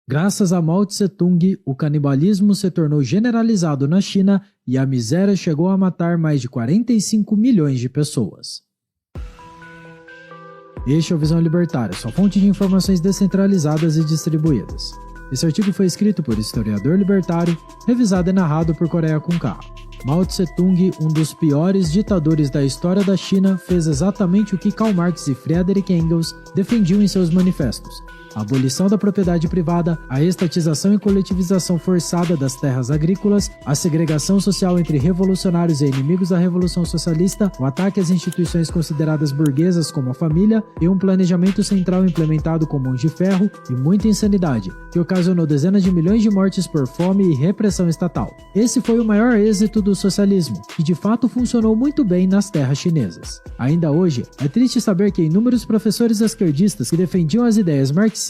Graças a Mao Tse-tung, o canibalismo se tornou generalizado na China e a miséria chegou a matar mais de 45 milhões de pessoas. Este é o Visão Libertária, sua fonte de informações descentralizadas e distribuídas. Esse artigo foi escrito por historiador libertário, revisado e narrado por Coreia com K. Mao Tse-tung, um dos piores ditadores da história da China, fez exatamente o que Karl Marx e Friedrich Engels defendiam em seus manifestos: a abolição da propriedade privada, a estatização e coletivização forçada das terras agrícolas, a segregação social entre revolucionários e inimigos da Revolução Socialista, o ataque às instituições consideradas burguesas como a família e um planejamento central implementado com mãos de ferro e muita insanidade, que ocasionou dezenas de milhões de mortes por fome e repressão estatal. Esse foi o maior êxito do socialismo, que de fato funcionou muito bem nas terras chinesas. Ainda hoje, é triste saber que inúmeros professores esquerdistas que defendiam as ideias marxistas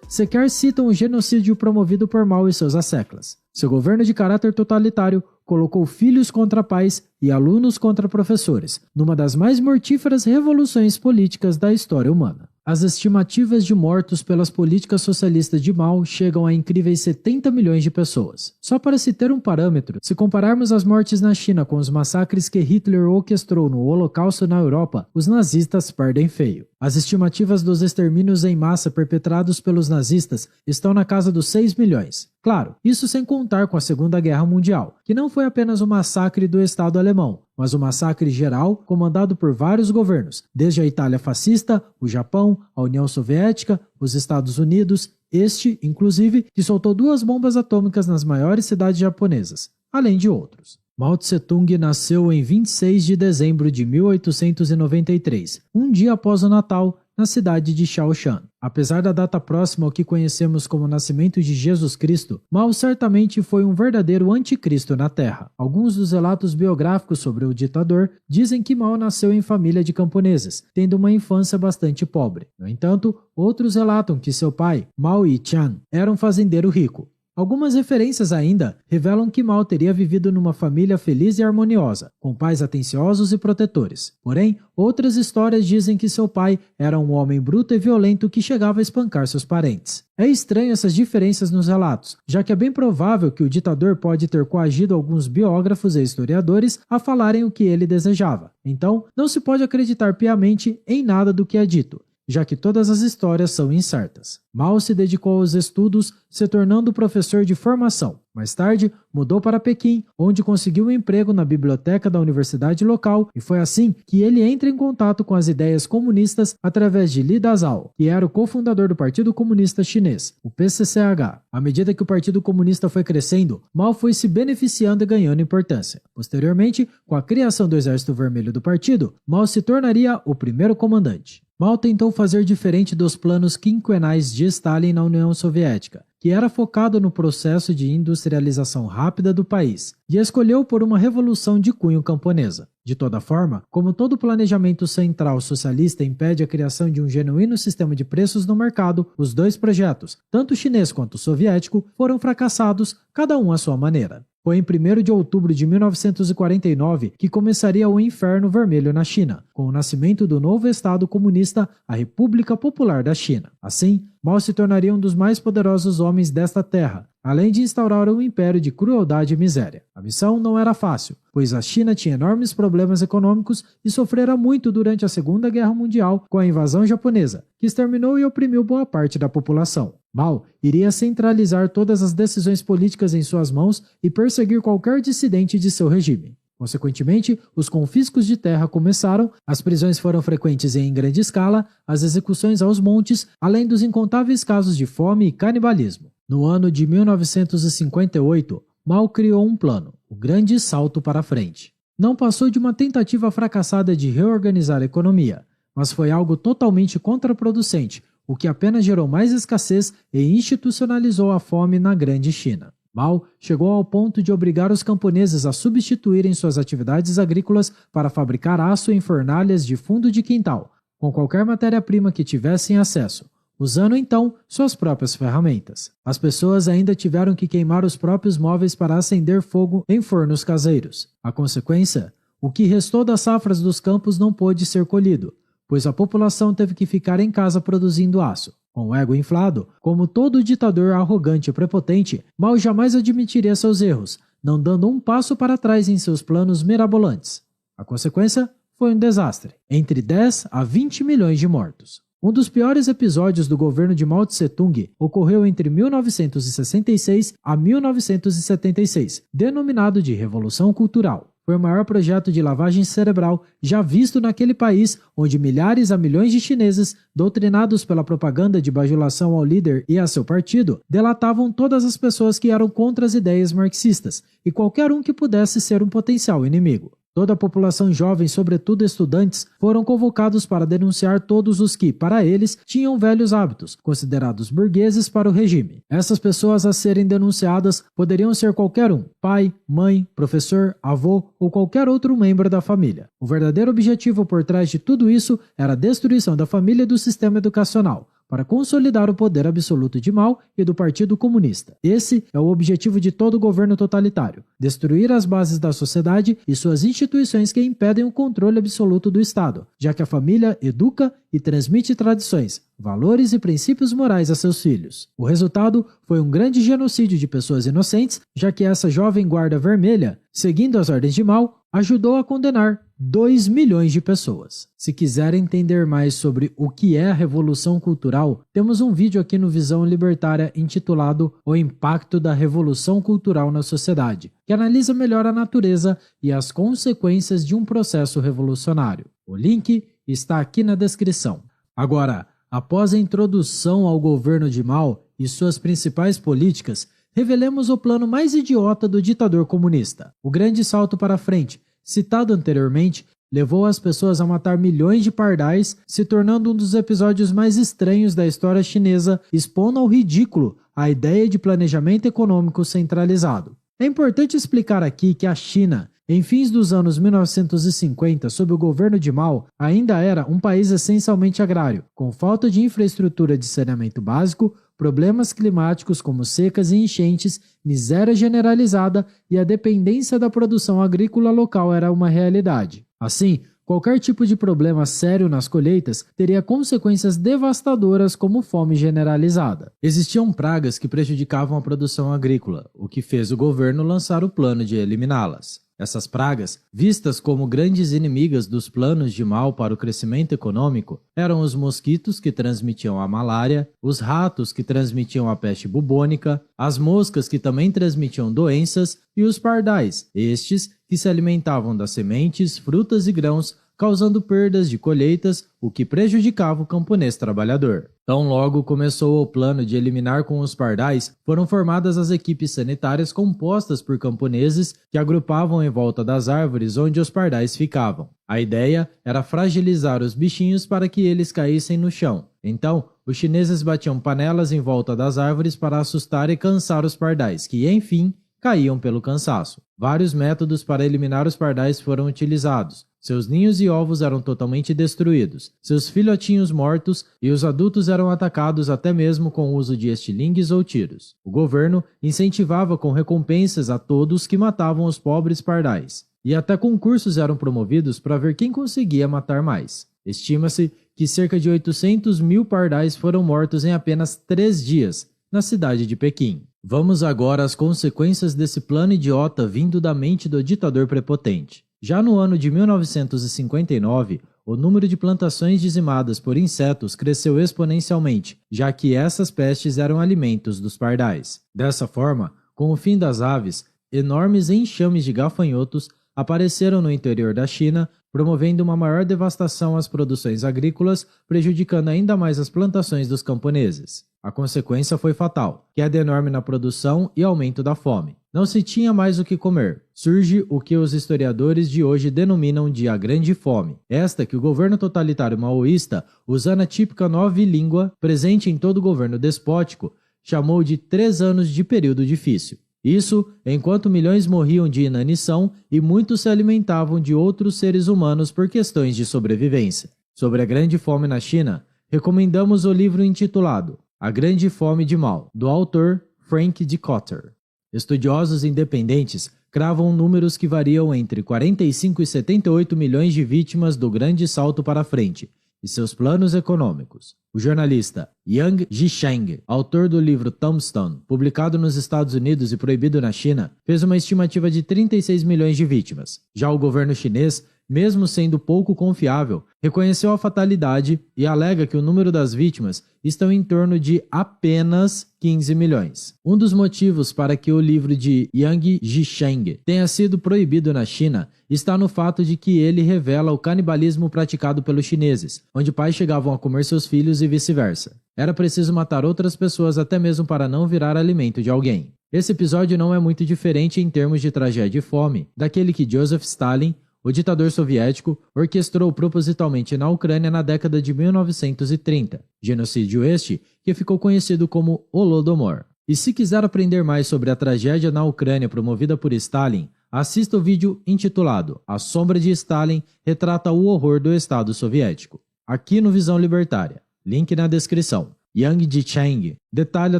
sequer citam o genocídio promovido por Mao e seus asseclas. Seu governo de caráter totalitário colocou filhos contra pais e alunos contra professores, numa das mais mortíferas revoluções políticas da história humana. As estimativas de mortos pelas políticas socialistas de Mao chegam a incríveis 70 milhões de pessoas. Só para se ter um parâmetro, se compararmos as mortes na China com os massacres que Hitler orquestrou no Holocausto na Europa, os nazistas perdem feio. As estimativas dos extermínios em massa perpetrados pelos nazistas estão na casa dos 6 milhões. Claro, isso sem contar com a Segunda Guerra Mundial, que não foi apenas um massacre do Estado alemão, mas um massacre geral comandado por vários governos, desde a Itália fascista, o Japão, a União Soviética, os Estados Unidos, este, inclusive, que soltou 2 bombas atômicas nas maiores cidades japonesas, além de outros. Mao Tse-tung nasceu em 26 de dezembro de 1893, um dia após o Natal, na cidade de Shaoshan. Apesar da data próxima ao que conhecemos como nascimento de Jesus Cristo, Mao certamente foi um verdadeiro anticristo na Terra. Alguns dos relatos biográficos sobre o ditador dizem que Mao nasceu em família de camponeses, tendo uma infância bastante pobre. No entanto, outros relatam que seu pai, Mao Yiqian, era um fazendeiro rico. Algumas referências ainda revelam que Mao teria vivido numa família feliz e harmoniosa, com pais atenciosos e protetores. Porém, outras histórias dizem que seu pai era um homem bruto e violento que chegava a espancar seus parentes. É estranho essas diferenças nos relatos, já que é bem provável que o ditador pode ter coagido alguns biógrafos e historiadores a falarem o que ele desejava. Então, não se pode acreditar piamente em nada do que é dito, já que todas as histórias são incertas. Mao se dedicou aos estudos, se tornando professor de formação. Mais tarde, mudou para Pequim, onde conseguiu um emprego na biblioteca da universidade local, e foi assim que ele entra em contato com as ideias comunistas através de Li Dazhao, que era o cofundador do Partido Comunista Chinês, o PCCH. À medida que o Partido Comunista foi crescendo, Mao foi se beneficiando e ganhando importância. Posteriormente, com a criação do Exército Vermelho do partido, Mao se tornaria o primeiro comandante. Mao tentou fazer diferente dos planos quinquenais de Stalin na União Soviética, que era focado no processo de industrialização rápida do país, e escolheu por uma revolução de cunho camponesa. De toda forma, como todo planejamento central socialista impede a criação de um genuíno sistema de preços no mercado, os 2 projetos, tanto o chinês quanto o soviético, foram fracassados, cada um à sua maneira. Foi em 1º de outubro de 1949 que começaria o Inferno Vermelho na China, com o nascimento do novo Estado comunista, a República Popular da China. Assim, Mao se tornaria um dos mais poderosos homens desta terra, além de instaurar um império de crueldade e miséria. A missão não era fácil, pois a China tinha enormes problemas econômicos e sofrera muito durante a Segunda Guerra Mundial com a invasão japonesa, que exterminou e oprimiu boa parte da população. Mao iria centralizar todas as decisões políticas em suas mãos e perseguir qualquer dissidente de seu regime. Consequentemente, os confiscos de terra começaram, as prisões foram frequentes e em grande escala, as execuções aos montes, além dos incontáveis casos de fome e canibalismo. No ano de 1958, Mao criou um plano, o Grande Salto para Frente. Não passou de uma tentativa fracassada de reorganizar a economia, mas foi algo totalmente contraproducente, o que apenas gerou mais escassez e institucionalizou a fome na Grande China. Mao chegou ao ponto de obrigar os camponeses a substituírem suas atividades agrícolas para fabricar aço em fornalhas de fundo de quintal, com qualquer matéria-prima que tivessem acesso, usando então suas próprias ferramentas. As pessoas ainda tiveram que queimar os próprios móveis para acender fogo em fornos caseiros. A consequência? O que restou das safras dos campos não pôde ser colhido, pois a população teve que ficar em casa produzindo aço. Com o ego inflado, como todo ditador arrogante e prepotente, Mao jamais admitiria seus erros, não dando um passo para trás em seus planos mirabolantes. A consequência foi um desastre, entre 10 a 20 milhões de mortos. Um dos piores episódios do governo de Mao Tse-tung ocorreu entre 1966 a 1976, denominado de Revolução Cultural. Foi o maior projeto de lavagem cerebral já visto naquele país, onde milhares a milhões de chineses, doutrinados pela propaganda de bajulação ao líder e a seu partido, delatavam todas as pessoas que eram contra as ideias marxistas e qualquer um que pudesse ser um potencial inimigo. Toda a população jovem, sobretudo estudantes, foram convocados para denunciar todos os que, para eles, tinham velhos hábitos, considerados burgueses para o regime. Essas pessoas a serem denunciadas poderiam ser qualquer um, pai, mãe, professor, avô ou qualquer outro membro da família. O verdadeiro objetivo por trás de tudo isso era a destruição da família e do sistema educacional, para consolidar o poder absoluto de Mao e do Partido Comunista. Esse é o objetivo de todo governo totalitário: destruir as bases da sociedade e suas instituições que impedem o controle absoluto do Estado, já que a família educa e transmite tradições, valores e princípios morais a seus filhos. O resultado foi um grande genocídio de pessoas inocentes, já que essa jovem guarda vermelha, seguindo as ordens de Mao, ajudou a condenar 2 milhões de pessoas. Se quiser entender mais sobre o que é a Revolução Cultural, temos um vídeo aqui no Visão Libertária intitulado O Impacto da Revolução Cultural na Sociedade, que analisa melhor a natureza e as consequências de um processo revolucionário. O link está aqui na descrição. Agora, após a introdução ao governo de Mao e suas principais políticas, revelemos o plano mais idiota do ditador comunista. O grande salto para frente, citado anteriormente, levou as pessoas a matar milhões de pardais, se tornando um dos episódios mais estranhos da história chinesa, expondo ao ridículo a ideia de planejamento econômico centralizado. É importante explicar aqui que a China, em fins dos anos 1950, sob o governo de Mao, ainda era um país essencialmente agrário, com falta de infraestrutura de saneamento básico, problemas climáticos como secas e enchentes, miséria generalizada e a dependência da produção agrícola local era uma realidade. Assim, qualquer tipo de problema sério nas colheitas teria consequências devastadoras como fome generalizada. Existiam pragas que prejudicavam a produção agrícola, o que fez o governo lançar o plano de eliminá-las. Essas pragas, vistas como grandes inimigas dos planos de Mao para o crescimento econômico, eram os mosquitos que transmitiam a malária, os ratos que transmitiam a peste bubônica, as moscas que também transmitiam doenças e os pardais, estes que se alimentavam das sementes, frutas e grãos, causando perdas de colheitas, o que prejudicava o camponês trabalhador. Tão logo começou o plano de eliminar com os pardais, foram formadas as equipes sanitárias compostas por camponeses que agrupavam em volta das árvores onde os pardais ficavam. A ideia era fragilizar os bichinhos para que eles caíssem no chão. Então, os chineses batiam panelas em volta das árvores para assustar e cansar os pardais, que, enfim, caíam pelo cansaço. Vários métodos para eliminar os pardais foram utilizados. Seus ninhos e ovos eram totalmente destruídos, seus filhotinhos mortos e os adultos eram atacados até mesmo com o uso de estilingues ou tiros. O governo incentivava com recompensas a todos que matavam os pobres pardais. E até concursos eram promovidos para ver quem conseguia matar mais. Estima-se que cerca de 800 mil pardais foram mortos em apenas 3 dias, na cidade de Pequim. Vamos agora às consequências desse plano idiota vindo da mente do ditador prepotente. Já no ano de 1959, o número de plantações dizimadas por insetos cresceu exponencialmente, já que essas pestes eram alimentos dos pardais. Dessa forma, com o fim das aves, enormes enxames de gafanhotos apareceram no interior da China, promovendo uma maior devastação às produções agrícolas, prejudicando ainda mais as plantações dos camponeses. A consequência foi fatal, queda enorme na produção e aumento da fome. Não se tinha mais o que comer. Surge o que os historiadores de hoje denominam de a Grande Fome. Esta que o governo totalitário maoísta, usando a típica nova língua presente em todo governo despótico, chamou de 3 anos de período difícil. Isso enquanto milhões morriam de inanição e muitos se alimentavam de outros seres humanos por questões de sobrevivência. Sobre a Grande Fome na China, recomendamos o livro intitulado A Grande Fome de Mao, do autor Frank D. Cotter. Estudiosos independentes cravam números que variam entre 45 e 78 milhões de vítimas do grande salto para frente e seus planos econômicos. O jornalista Yang Jisheng, autor do livro Tombstone, publicado nos Estados Unidos e proibido na China, fez uma estimativa de 36 milhões de vítimas. Já o governo chinês, mesmo sendo pouco confiável, reconheceu a fatalidade e alega que o número das vítimas estão em torno de apenas 15 milhões. Um dos motivos para que o livro de Yang Jisheng tenha sido proibido na China está no fato de que ele revela o canibalismo praticado pelos chineses, onde pais chegavam a comer seus filhos e vice-versa. Era preciso matar outras pessoas até mesmo para não virar alimento de alguém. Esse episódio não é muito diferente em termos de tragédia e fome daquele que Joseph Stalin, o ditador soviético, orquestrou propositalmente na Ucrânia na década de 1930, genocídio este que ficou conhecido como Holodomor. E se quiser aprender mais sobre a tragédia na Ucrânia promovida por Stalin, assista o vídeo intitulado A Sombra de Stalin retrata o horror do Estado soviético, aqui no Visão Libertária, link na descrição. Yang Jisheng detalha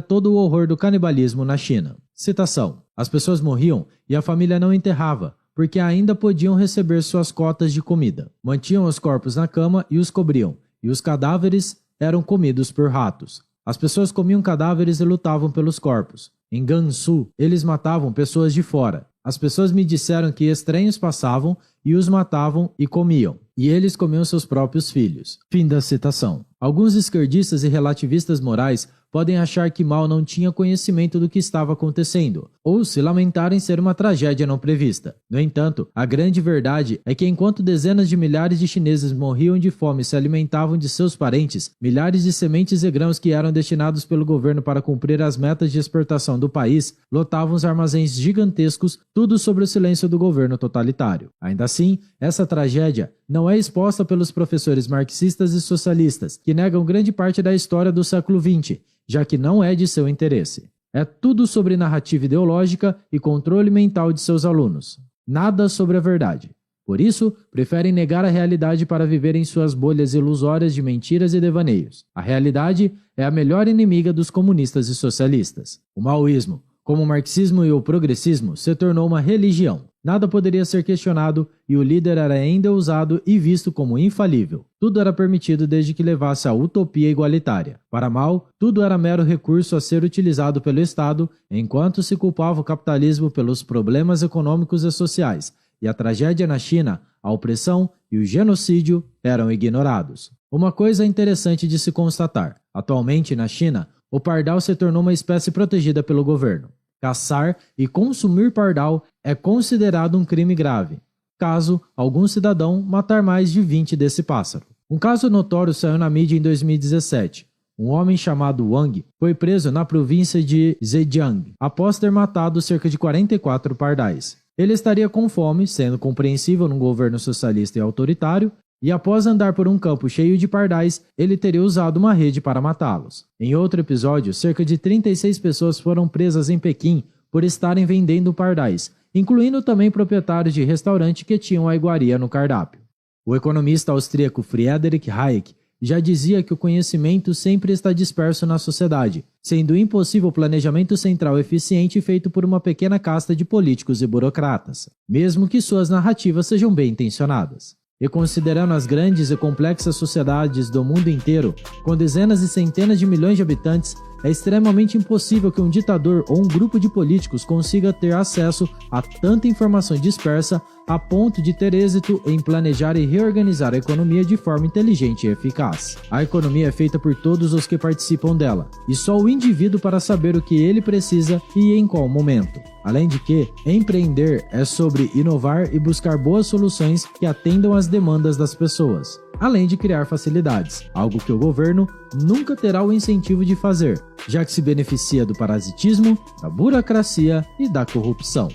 todo o horror do canibalismo na China. Citação: as pessoas morriam e a família não enterrava, porque ainda podiam receber suas cotas de comida. Mantinham os corpos na cama e os cobriam, e os cadáveres eram comidos por ratos. As pessoas comiam cadáveres e lutavam pelos corpos. Em Gansu, eles matavam pessoas de fora. As pessoas me disseram que estranhos passavam e os matavam e comiam, e eles comiam seus próprios filhos. Fim da citação. Alguns esquerdistas e relativistas morais podem achar que Mao não tinha conhecimento do que estava acontecendo, ou se lamentarem ser uma tragédia não prevista. No entanto, a grande verdade é que enquanto dezenas de milhares de chineses morriam de fome e se alimentavam de seus parentes, milhares de sementes e grãos que eram destinados pelo governo para cumprir as metas de exportação do país lotavam os armazéns gigantescos, tudo sob o silêncio do governo totalitário. Ainda assim, essa tragédia não é exposta pelos professores marxistas e socialistas, que negam grande parte da história do século XX, já que não é de seu interesse. É tudo sobre narrativa ideológica e controle mental de seus alunos. Nada sobre a verdade. Por isso, preferem negar a realidade para viver em suas bolhas ilusórias de mentiras e devaneios. A realidade é a melhor inimiga dos comunistas e socialistas. O maoísmo, como o marxismo e o progressismo, se tornou uma religião. Nada poderia ser questionado e o líder era ainda usado e visto como infalível. Tudo era permitido desde que levasse à utopia igualitária. Para Mao, tudo era mero recurso a ser utilizado pelo Estado, enquanto se culpava o capitalismo pelos problemas econômicos e sociais, e a tragédia na China, a opressão e o genocídio eram ignorados. Uma coisa interessante de se constatar: atualmente na China, o pardal se tornou uma espécie protegida pelo governo. Caçar e consumir pardal é considerado um crime grave, caso algum cidadão matar mais de 20 desse pássaro. Um caso notório saiu na mídia em 2017. Um homem chamado Wang foi preso na província de Zhejiang após ter matado cerca de 44 pardais. Ele estaria com fome, sendo compreensível num governo socialista e autoritário, e após andar por um campo cheio de pardais, ele teria usado uma rede para matá-los. Em outro episódio, cerca de 36 pessoas foram presas em Pequim por estarem vendendo pardais, incluindo também proprietários de restaurante que tinham a iguaria no cardápio. O economista austríaco Friedrich Hayek já dizia que o conhecimento sempre está disperso na sociedade, sendo impossível o planejamento central eficiente feito por uma pequena casta de políticos e burocratas, mesmo que suas narrativas sejam bem intencionadas. E considerando as grandes e complexas sociedades do mundo inteiro, com dezenas e centenas de milhões de habitantes, é extremamente impossível que um ditador ou um grupo de políticos consiga ter acesso a tanta informação dispersa a ponto de ter êxito em planejar e reorganizar a economia de forma inteligente e eficaz. A economia é feita por todos os que participam dela, e só o indivíduo para saber o que ele precisa e em qual momento. Além de que, empreender é sobre inovar e buscar boas soluções que atendam às demandas das pessoas, além de criar facilidades, algo que o governo nunca terá o incentivo de fazer, já que se beneficia do parasitismo, da burocracia e da corrupção.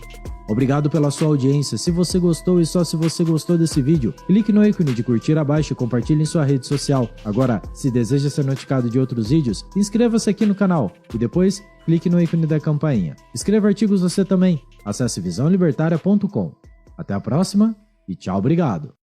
Obrigado pela sua audiência. Se você gostou e só se você gostou desse vídeo, clique no ícone de curtir abaixo e compartilhe em sua rede social. Agora, se deseja ser notificado de outros vídeos, inscreva-se aqui no canal e depois clique no ícone da campainha. Escreva artigos você também. Acesse visãolibertaria.com. Até a próxima e tchau, obrigado.